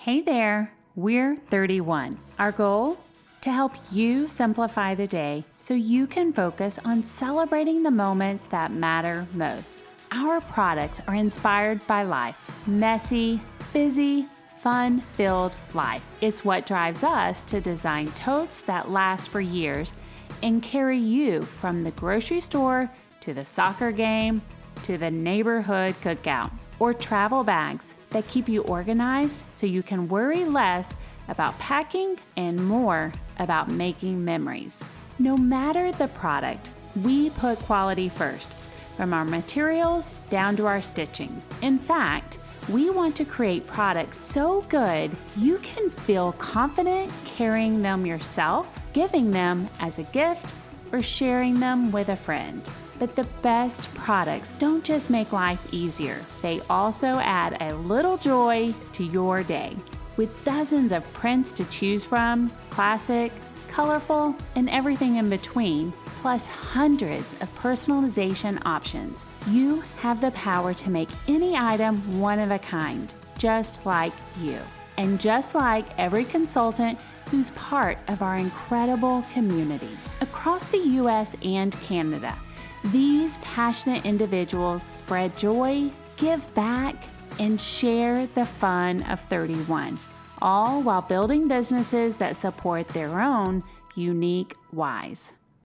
Hey there, we're 31. Our goal? To help you simplify the day so you can focus on celebrating the moments that matter most. Our products are inspired by life. Messy, busy, fun-filled life. It's what drives us to design totes that last for years and carry you from the grocery store to the soccer game to the neighborhood cookout, or travel bags that keep you organized so you can worry less about packing and more about making memories. No matter the product, we put quality first, from our materials down to our stitching. In fact, we want to create products so good you can feel confident carrying them yourself, giving them as a gift, or sharing them with a friend. But the best products don't just make life easier, they also add a little joy to your day. With dozens of prints to choose from, classic, colorful, and everything in between, plus hundreds of personalization options, you have the power to make any item one of a kind, just like you. And just like every consultant who's part of our incredible community. Across the US and Canada, these passionate individuals spread joy, give back, and share the fun of 31, all while building businesses that support their own unique whys.